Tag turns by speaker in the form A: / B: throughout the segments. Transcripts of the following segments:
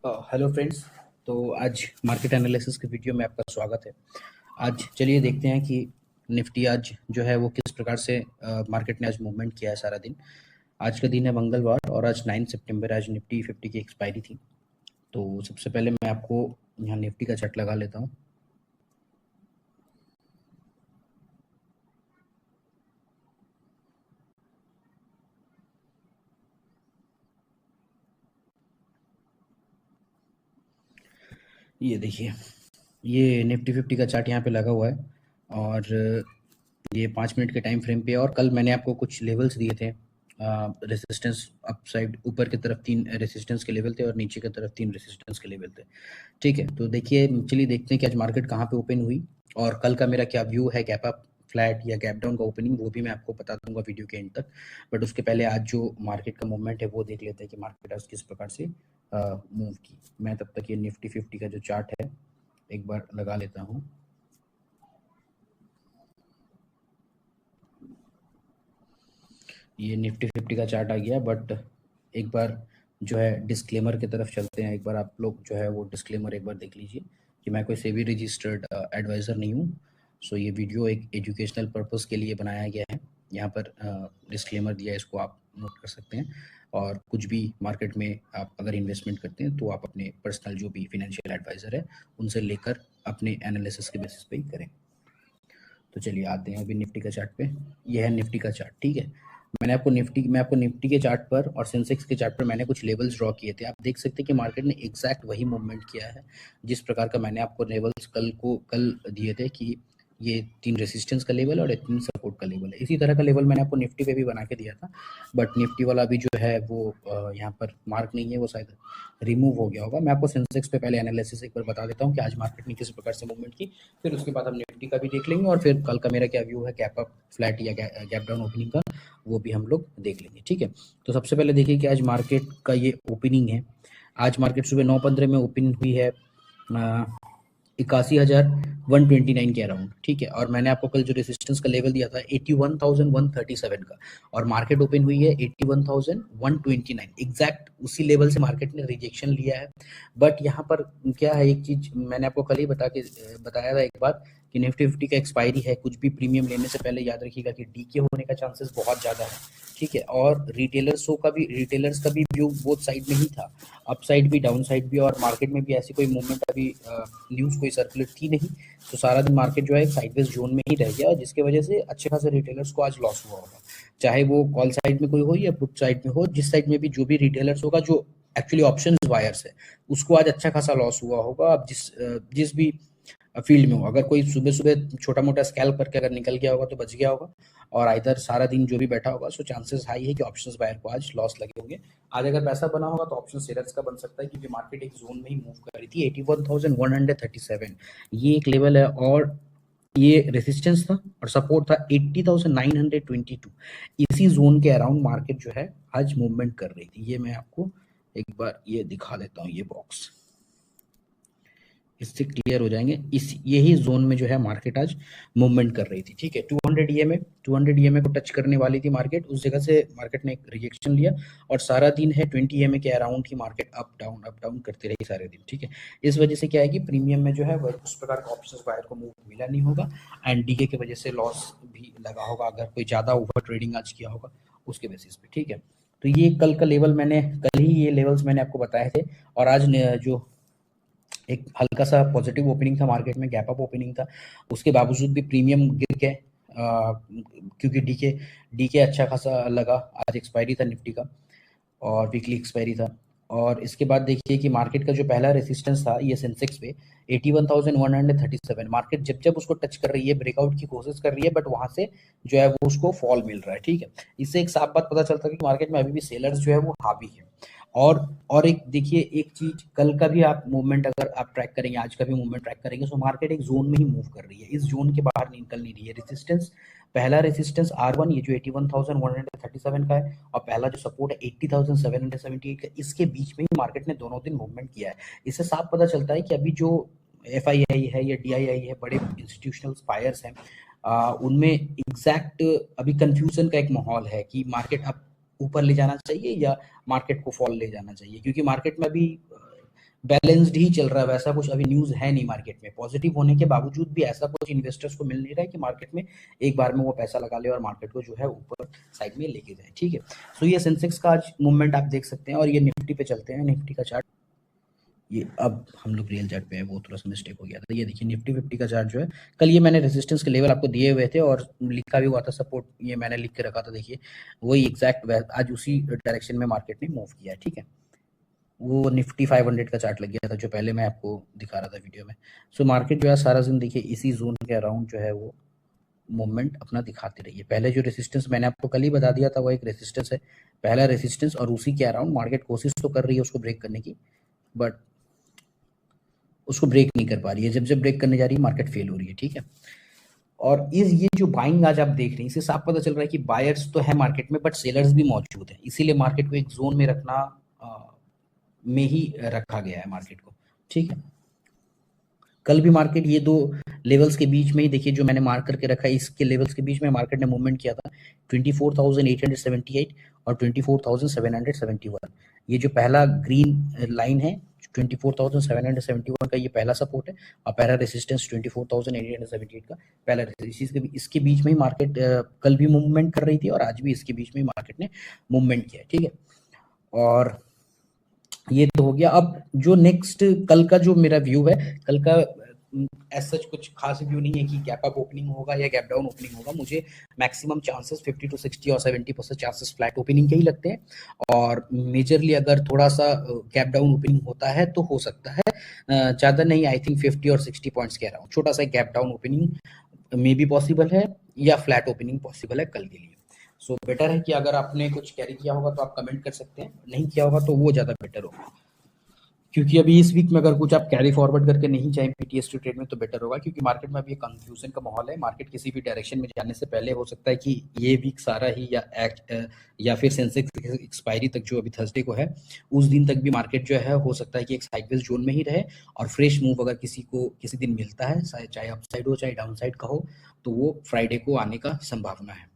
A: Hello friends. तो आज market analysis के वीडियो में आपका स्वागत है। आज चलिए देखते हैं कि निफ्टी आज जो है वो किस प्रकार से मार्केट ने आज मूवमेंट किया है सारा दिन। आज का दिन है मंगलवार और आज 9 सितंबर, आज निफ्टी 50 की एक्सपायरी थी। तो सबसे पहले मैं आपको यहाँ निफ्टी का चार्ट लगा लेता हूँ। ये देखिए, ये निफ्टी 50 का चार्ट यहाँ पे लगा हुआ है और ये 5 मिनट के टाइम फ्रेम पे। और कल मैंने आपको कुछ लेवल्स दिए थे, रेसिस्टेंस अप साइड ऊपर की तरफ 3 रेसिस्टेंस के लेवल थे और नीचे की तरफ 3 रेसिस्टेंस के लेवल थे। ठीक है, तो देखिए चलिए देखते हैं कि आज मार्केट कहाँ पे ओपन हुई और कल का मेरा क्या व्यू है गैप अप, फ्लैट या गैप डाउन का ओपनिंग, वो भी मैं आपको बता दूंगा वीडियो के एंड तक। बट उसके पहले आज जो मार्केट का मूवमेंट है वो देख लेते हैं कि मार्केट आज किस प्रकार से मूव की। मैं तब तक ये निफ्टी 50 का जो चार्ट है एक बार लगा लेता हूँ। ये निफ्टी 50 का चार्ट आ गया, बट एक बार जो है डिस्क्लेमर की तरफ चलते हैं। एक बार आप लोग जो है वो डिस्क्लेमर एक बार देख लीजिए कि मैं कोई सेबी रजिस्टर्ड एडवाइज़र नहीं हूँ। सो ये वीडियो एक एजुकेशनल पर्पस के लिए बनाया गया है। यहाँ पर डिस्क्लेमर दिया है, इसको आप नोट कर सकते हैं। और कुछ भी मार्केट में आप अगर इन्वेस्टमेंट करते हैं तो आप अपने पर्सनल जो भी फिनेंशियल एडवाइज़र है उनसे लेकर अपने एनालिसिस के बेसिस पे ही करें। तो चलिए आते हैं अभी निफ्टी का चार्ट पे। यह है निफ्टी का चार्ट, ठीक है। मैं आपको निफ्टी के चार्ट पर और सेंसेक्स के चार्ट पर मैंने कुछ लेवल्स ड्रॉ किए थे। आप देख सकते हैं कि मार्केट ने एग्जैक्ट वही मूवमेंट किया है जिस प्रकार का मैंने आपको लेवल्स कल दिए थे कि ये 3 रेसिस्टेंस का लेवल और 3 सपोर्ट का लेवल है। इसी तरह का लेवल मैंने आपको निफ्टी पे भी बना के दिया था, बट निफ्टी वाला अभी जो है वो यहाँ पर मार्क नहीं है, वो शायद रिमूव हो गया होगा। मैं आपको सेंसेक्स पे पहले एनालिसिस एक बार बता देता हूँ कि आज मार्केट ने किस प्रकार से मूवमेंट की, फिर उसके बाद हम निफ्टी का भी देख लेंगे और फिर कल का मेरा क्या व्यू है गैप अप, फ्लैट या गैप डाउन ओपनिंग का, वो भी हम लोग देख लेंगे। ठीक है, तो सबसे पहले देखिए कि आज मार्केट का ये ओपनिंग है। आज मार्केट सुबह 9:15 में ओपन हुई है 81,129 के अराउंड, ठीक है। और मैंने आपको कल जो रेसिस्टेंस का लेवल दिया था 81,137 का, और मार्केट ओपन हुई है 81,129, एग्जैक्ट उसी लेवल से मार्केट ने रिजेक्शन लिया है। बट यहाँ पर क्या है, एक चीज मैंने आपको कल ही बताया था एक बार कि निफ्टी 50 का एक्सपायरी है। कुछ भी प्रीमियम लेने से पहले याद रखिएगा कि डीके होने का चांसेस बहुत ज़्यादा है, ठीक है। और रिटेलर्स का भी व्यू बोथ साइड में ही था, अप साइड भी डाउन साइड भी, और मार्केट में भी ऐसी कोई मूवमेंट अभी न्यूज़ कोई सर्कुलेट थी नहीं। तो सारा दिन मार्केट जो है साइडवेज जोन में ही रह गया, जिसकी वजह से अच्छे खासे रिटेलर्स को आज लॉस हुआ होगा, चाहे वो कॉल साइड में कोई हो या पुट साइड में हो। जिस साइड में भी जो भी रिटेलर्स होगा, जो एक्चुअली ऑप्शन बायर्स है, उसको आज अच्छा खासा लॉस हुआ होगा। अब जिस भी फील्ड में हो, अगर कोई सुबह सुबह छोटा मोटा स्कैल्प करके अगर निकल गया होगा तो बच गया होगा, और इधर सारा दिन जो भी बैठा होगा, सो चांसेस हाई है कि ऑप्शंस बायर को आज लॉस लगे होंगे। आज अगर पैसा बना होगा तो ऑप्शन सेलर्स का बन सकता है, क्योंकि मार्केट एक जोन में ही मूव कर रही थी। 81,137 ये एक लेवल है, और ये रेसिस्टेंस था और सपोर्ट था 80,922। इसी जोन के अराउंड मार्केट जो है आज मूवमेंट कर रही थी। ये मैं आपको एक बार ये दिखा देता हूँ, ये बॉक्स, इससे क्लियर हो जाएंगे। इस यही जोन में जो है मार्केट आज मूवमेंट कर रही थी, ठीक है। 200 ईएमए को टच करने वाली थी मार्केट, उस जगह से मार्केट ने एक रिजेक्शन लिया, और सारा दिन है 20 ईएमए के अराउंड ही मार्केट अप डाउन करती रही सारे दिन, ठीक है। इस वजह से क्या है कि प्रीमियम में जो है वो उस प्रकार का ऑप्शंस बायर को मूव मिला नहीं होगा, एंड डीके की वजह से लॉस भी लगा होगा अगर कोई ज़्यादा ओवर ट्रेडिंग आज किया होगा उसके बेसिस पे, ठीक है। तो ये कल का लेवल मैंने कल ही ये लेवल्स मैंने आपको बताए थे, और आज जो एक हल्का सा पॉजिटिव ओपनिंग था मार्केट में, गैप अप ओपनिंग था, उसके बावजूद भी प्रीमियम गिर के क्योंकि डीके अच्छा खासा लगा। आज एक्सपायरी था निफ्टी का और वीकली एक्सपायरी था। और इसके बाद देखिए कि मार्केट का जो पहला रेसिस्टेंस था ये सेंसेक्स पे 81,137, मार्केट जब जब उसको टच कर रही है, ब्रेकआउट की कोशिश कर रही है, बट वहां से जो है वो उसको फॉल मिल रहा है, ठीक है। इससे एक साफ बात पता चलता है कि मार्केट में अभी भी सेलर्स जो है वो हावी है। और एक देखिए, एक चीज कल का भी आप मूवमेंट अगर आप ट्रैक करेंगे, आज का भी मूवमेंट ट्रैक करेंगे, तो मार्केट एक जोन में ही मूव कर रही है, इस जोन के बाहर निकल नहीं रही है। रेसिस्टेंस, पहला रेसिस्टेंस R1 ये जो 81,137 का है, और पहला जो सपोर्ट है 80,778 का, इसके बीच में ही मार्केट ने दोनों दिन मूवमेंट किया है। इससे साफ पता चलता है कि अभी जो FII है या DII है, बड़े इंस्टीट्यूशनल बायर्स हैं, उनमें एग्जैक्ट अभी कंफ्यूजन का एक माहौल है कि मार्केट अब ऊपर ले जाना चाहिए या मार्केट को फॉल ले जाना चाहिए, क्योंकि मार्केट में अभी बैलेंस्ड ही चल रहा है, वैसा कुछ अभी न्यूज़ है नहीं मार्केट में। पॉजिटिव होने के बावजूद भी ऐसा कुछ इन्वेस्टर्स को मिल नहीं रहा है कि मार्केट में एक बार में वो पैसा लगा ले और मार्केट को जो है ऊपर साइड में लेके जाए, ठीक है। सो ये सेंसेक्स का आज मूवमेंट आप देख सकते हैं। और ये निफ्टी पे चलते हैं, निफ्टी का चार्ट। ये अब हम लोग रियल चार्ट पे है, वो थोड़ा सा मिस्टेक हो गया था। ये देखिए निफ्टी 50 का चार्ट जो है, कल ये मैंने रेजिस्टेंस के लेवल आपको दिए हुए थे और लिखा भी हुआ था सपोर्ट, ये मैंने लिख के रखा था। देखिए वही एग्जैक्ट आज उसी डायरेक्शन में मार्केट ने मूव किया है, ठीक है। वो निफ्टी 500 का चार्ट लग गया था जो पहले मैं आपको दिखा रहा था वीडियो में। सो मार्केट जो है सारा दिन देखिए इसी जोन के अराउंड जो है वो मूवमेंट अपना दिखाती रही है। पहले जो रेसिस्टेंस मैंने आपको कल ही बता दिया था वो एक रेसिस्टेंस है, पहला रेसिस्टेंस, और उसी के अराउंड मार्केट कोशिश तो कर रही है उसको ब्रेक करने की, बट उसको ब्रेक नहीं कर पा रही है। जब जब ब्रेक करने जा रही है मार्केट फेल हो रही है, ठीक है। और ये जो बाइंग आज आप देख रहे हैं इससे साफ पता चल रहा है कि बायर्स तो है मार्केट में बट सेलर्स भी मौजूद है, इसीलिए मार्केट को एक जोन में रखना में ही रखा गया है मार्केट को, ठीक है। कल भी मार्केट ये दो लेवल्स के बीच में ही देखिए जो मैंने मार्क करके रखा है, इसके लेवल्स के बीच में मार्केट ने मूवमेंट किया था 24,878 और 24,771। ये जो पहला ग्रीन लाइन है 24,771 का ये पहला सपोर्ट है और पहला रेसिस्टेंस 24,878 का पहला रेसिस्टेंस। इसके बीच में ही मार्केट कल भी मूवमेंट कर रही थी और आज भी इसके बीच में ही मार्केट ने मूवमेंट किया है, ठीक है। और ये तो हो गया। अब जो नेक्स्ट कल का जो मेरा व्यू है, कल का एज सच कुछ खास व्यू नहीं है कि गैप अप ओपनिंग होगा या गैप डाउन ओपनिंग होगा। मुझे मैक्सिमम चांसेस 50 to 60 और 70% चांसेस फ्लैट ओपनिंग के ही लगते हैं। और मेजरली अगर थोड़ा सा गैप डाउन ओपनिंग होता है तो हो सकता है, ज़्यादा नहीं, आई थिंक 50 और 60 पॉइंट्स के अराउंड छोटा सा गैप डाउन ओपनिंग मे भी पॉसिबल है या फ्लैट ओपनिंग पॉसिबल है कल के लिए। सो बेटर है कि अगर आपने कुछ कैरी किया होगा तो आप कमेंट कर सकते हैं, नहीं किया होगा तो वो ज़्यादा बेटर होगा, क्योंकि अभी इस वीक में अगर कुछ आप कैरी फॉरवर्ड करके नहीं जाए पीटीएस टू ट्रेड में तो बेटर होगा, क्योंकि मार्केट में अभी कंफ्यूजन का माहौल है। मार्केट किसी भी डायरेक्शन में जाने से पहले हो सकता है कि ये वीक सारा ही या फिर सेंसेक्स एक्सपायरी तक जो अभी थर्सडे को है उस दिन तक भी मार्केट जो है हो सकता है कि एक साइडवेज जोन में ही रहे और फ्रेश मूव अगर किसी को किसी दिन मिलता है, चाहे अपसाइड हो चाहे डाउन साइड का हो, तो वो फ्राइडे को आने का संभावना है,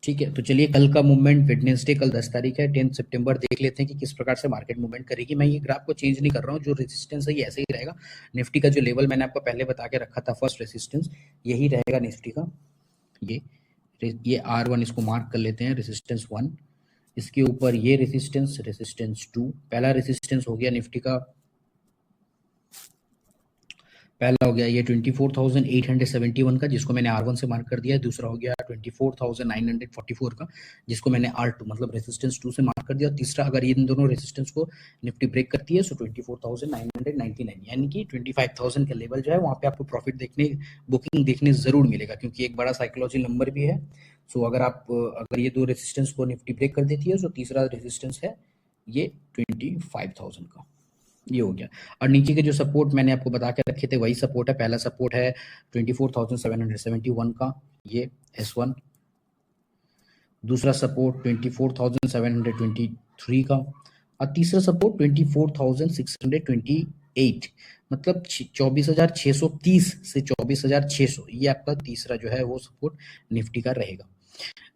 A: ठीक है। तो चलिए कल का मूवमेंट वेडनेसडे, कल 10 तारीख है, 10 सितंबर, देख लेते हैं कि किस प्रकार से मार्केट मूवमेंट करेगी। मैं ये ग्राफ को चेंज नहीं कर रहा हूँ, जो रेजिस्टेंस है ये ऐसे ही रहेगा। निफ्टी का जो लेवल मैंने आपको पहले बता के रखा था फर्स्ट रेजिस्टेंस, यही रहेगा निफ्टी का। ये R1 इसको मार्क कर लेते हैं, रेजिस्टेंस 1। इसके ऊपर ये रेजिस्टेंस 2, पहला रेजिस्टेंस हो गया निफ्टी का, पहला हो गया ये 24,871 का जिसको मैंने R1 से मार्क कर दिया है। दूसरा हो गया 24,944 का जिसको मैंने R2 मतलब रेजिस्टेंस 2 से मार्क कर दिया। तीसरा अगर इन दोनों रेजिस्टेंस को निफ्टी ब्रेक करती है सो 24,999 यानी कि 25,000 का लेवल जो है वहाँ पे आपको प्रॉफिट देखने, बुकिंग देखने जरूर मिलेगा, क्योंकि एक बड़ा साइकोलॉजी नंबर भी है। सो अगर ये दो रेजिस्टेंस को निफ्टी ब्रेक कर देती है तो तीसरा रेजिस्टेंस है ये 25,000 का, ये हो गया। और नीचे के जो सपोर्ट मैंने आपको बता के रखे थे वही सपोर्ट है। पहला सपोर्ट है 24,771 का, ये S1। दूसरा सपोर्ट 24,723 का और तीसरा सपोर्ट 24,628, मतलब 24,630 से 24,600, ये आपका तीसरा जो है वो सपोर्ट निफ्टी का रहेगा।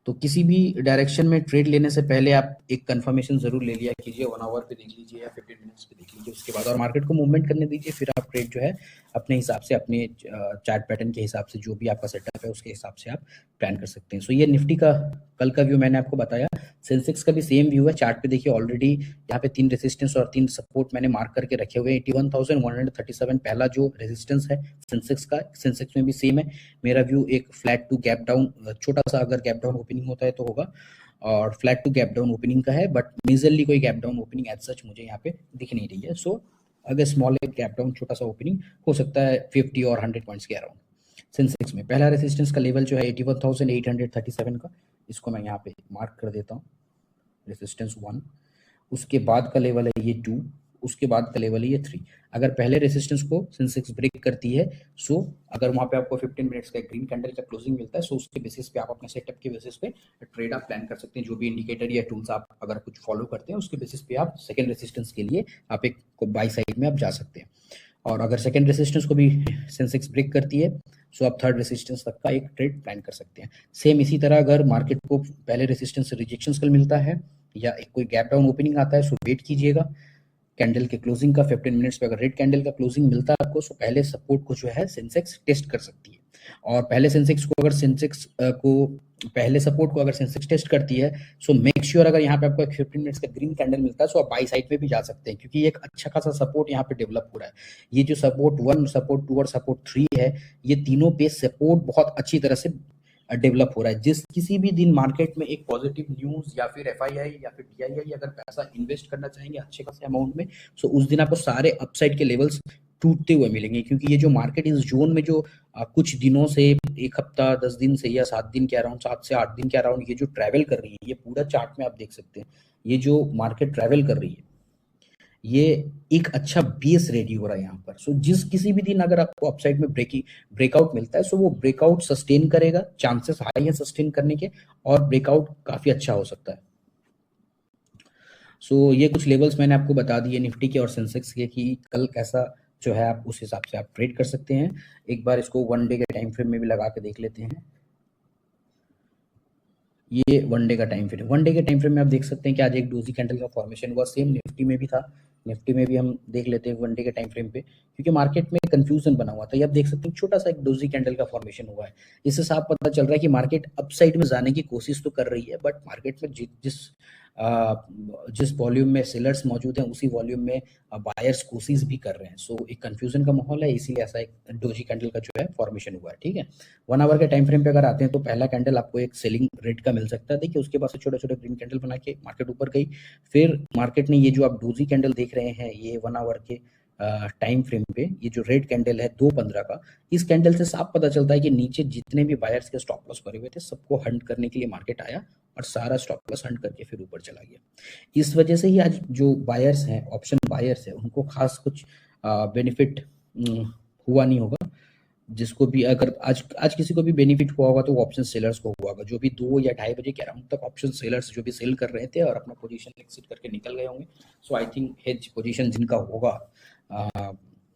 A: तो किसी भी डायरेक्शन में ट्रेड लेने से पहले आप एक कंफर्मेशन जरूर ले लिया कीजिए, 1 आवर पे देख लीजिए या 15 मिनट्स पे देख लीजिए, उसके बाद और मार्केट को मूवमेंट करने दीजिए, फिर आप ट्रेड जो है अपने हिसाब से, अपने चार्ट पैटर्न के हिसाब से, जो भी आपका सेटअप है उसके हिसाब से आप प्लान कर सकते हैं। सो ये निफ्टी का कल का व्यू मैंने आपको बताया। सेंसेक्स का भी सेम व्यू है, चार्ट पे देखिए ऑलरेडी यहाँ पे 3 रेजिस्टेंस और 3 सपोर्ट मैंने मार्क करके रखे हुए हैं। 81,137 पहला जो रेजिस्टेंस है सेंसेक्स का, सेंसेक्स में भी सेम है। मेरा व्यू एक फ्लैट टू गैप डाउन, छोटा सा अगर गैप डाउन ओपनिंग होता है तो होगा, और flat to gap down opening का है, बट मेजरली कोई gap down opening as such मुझे यहाँ पे दिख नहीं रही है। सो अगर स्मॉल गैप डाउन छोटा सा ओपनिंग हो सकता है 50 और 100 पॉइंट्स के अराउंड। सेंसेक्स में पहला रेजिस्टेंस का लेवल जो है 81,837 का, इसको मैं यहाँ पे मार्क कर देता हूँ, रेजिस्टेंस 1। उसके बाद का लेवल है ये 2, उसके बाद का लेवल है ये 3। अगर पहले रेजिस्टेंस को सेंसेक्स ब्रेक करती है सो अगर वहाँ पे आपको 15 मिनट्स का ग्रीन कैंडल का क्लोजिंग मिलता है सो उसके बेसिस पे आप अपने सेटअप के बेसिस पे ट्रेड आप प्लान कर सकते हैं। जो भी इंडिकेटर या टूल्स आप अगर कुछ फॉलो करते हैं उसके बेसिस पे आप सेकंड रेजिस्टेंस के लिए आप एक बाई साइड में आप जा सकते हैं। और अगर सेकंड रेजिस्टेंस को भी सेंसेक्स ब्रेक करती है सो आप थर्ड रेजिस्टेंस तक का एक ट्रेड प्लान कर सकते हैं। सेम इसी तरह अगर मार्केट को पहले रेजिस्टेंस से रिजेक्शन कल मिलता है या एक कोई गैप डाउन ओपनिंग आता है सो वेट कीजिएगा। कैंडल के क्लोजिंग का 15 मिनट्स पे अगर रेड कैंडल का क्लोजिंग मिलता है आपको, तो पहले सपोर्ट को जो है सेंसेक्स टेस्ट कर सकती है। और पहले सपोर्ट को अगर सेंसेक्स टेस्ट करती है, सो मेक श्योर अगर यहाँ पे आपको एक 15 मिनट्स का ग्रीन कैंडल मिलता है, सो आप बाई साइड पे भी जा सकते हैं, क्योंकि एक अच्छा खासा सपोर्ट यहाँ पे डेवलप हो रहा है। ये जो सपोर्ट 1, सपोर्ट 2 और सपोर्ट 3 है, ये तीनों पे सपोर्ट बहुत अच्छी तरह से डेवलप हो रहा है। जिस किसी भी दिन मार्केट में एक पॉजिटिव न्यूज या फिर एफआईआई या फिर डीआईआई अगर पैसा इन्वेस्ट करना चाहेंगे अच्छे खासे अमाउंट में, सो उस दिन आपको सारे अपसाइड के लेवल्स टूटते हुए मिलेंगे, क्योंकि ये जो मार्केट इस जोन में जो कुछ दिनों से, एक हफ्ता 10 दिन से या 7 दिन के अराउंड, 7 से 8 दिन के अराउंड ये जो ट्रैवल कर रही है, ये पूरा चार्ट में आप देख सकते हैं, ये जो मार्केट ट्रैवल कर रही है, ये एक अच्छा बेस रेडी हो रहा है यहाँ पर। सो जिस किसी भी दिन अगर आपको अपसाइड में ब्रेकआउट मिलता है, सो वो ब्रेकआउट सस्टेन करेगा, चांसेस हाई है सस्टेन करने के, और ब्रेकआउट काफी अच्छा हो सकता है। सो ये कुछ लेवल्स मैंने आपको बता दिए निफ्टी के और सेंसेक्स के, कि कल कैसा जो है आप उस हिसाब से आप ट्रेड कर सकते हैं। एक बार इसको 1 डे के टाइम फ्रेम में भी लगा के देख लेते हैं। ये 1 डे का टाइम फ्रेम, 1 डे के टाइम फ्रेम में आप देख सकते हैं कि आज एक डोजी कैंडल का फॉर्मेशन हुआ, सेम निफ्टी में भी था। निफ्टी में भी हम देख लेते हैं 1 डे के टाइम फ्रेम पे, क्योंकि मार्केट में कंफ्यूजन बना हुआ था। ये आप देख सकते हैं छोटा सा एक डोजी कैंडल का फॉर्मेशन हुआ है। इससे साफ पता चल रहा है कि मार्केट अपसाइड में जाने की कोशिश तो कर रही है, बट मार्केट में जिस वॉल्यूम में सेलर्स मौजूद हैं, उसी वॉल्यूम में बायर्स कोशिश भी कर रहे हैं। सो एक कंफ्यूजन का माहौल है, इसीलिए ऐसा एक डोजी कैंडल का जो है फॉर्मेशन हुआ है। ठीक है, 1 आवर के टाइम फ्रेम पे अगर आते हैं, तो पहला कैंडल आपको एक सेलिंग रेट का मिल सकता है। देखिए उसके बाद से छोटे छोटे ग्रीन कैंडल बना के मार्केट ऊपर गई। फिर मार्केट ने ये जो आप डोजी कैंडल देख रहे हैं, ये 1 आवर के टाइम फ्रेम पे ये जो रेड कैंडल है 2:15 का, इस कैंडल से साफ पता चलता है कि नीचे जितने भी बायर्स के स्टॉप लॉस भरे हुए थे, सबको हंट करने के लिए मार्केट आया और सारा स्टॉप लॉस हंट करके फिर ऊपर चला गया। इस वजह से ही आज जो बायर्स हैं, ऑप्शन बायर्स हैं, उनको खास कुछ बेनिफिट हुआ नहीं होगा। जिसको भी अगर आज आज किसी को भी बेनिफिट हुआ होगा, तो वो ऑप्शन सेलर्स को हुआ होगा, जो भी 2 या 2:30 बजे के अराउंड तक ऑप्शन सेलर्स जो भी सेल कर रहे थे और अपना पोजीशन एक्सिट करके निकल गए होंगे। सो आई थिंक हेज पोजीशन जिनका होगा,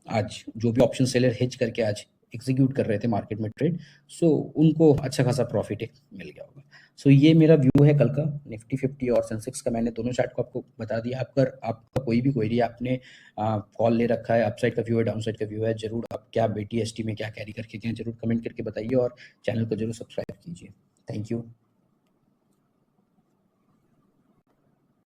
A: आज जो भी ऑप्शन सेलर हेज करके आज एग्जीक्यूट कर रहे थे मार्केट में ट्रेड, सो उनको अच्छा खासा प्रॉफिट एक मिल गया होगा। सो ये मेरा व्यू है कल का निफ्टी 50 और सेंसेक्स का। मैंने दोनों चार्ट को आपको बता दिया। आपका कोई भी क्वेरी, आपने कॉल ले रखा है, अपसाइड का व्यू है, डाउनसाइड का व्यू है, जरूर आप क्या BTST में क्या कैरी करके गए, जरूर कमेंट करके बताइए और चैनल को जरूर सब्सक्राइब कीजिए। Thank you.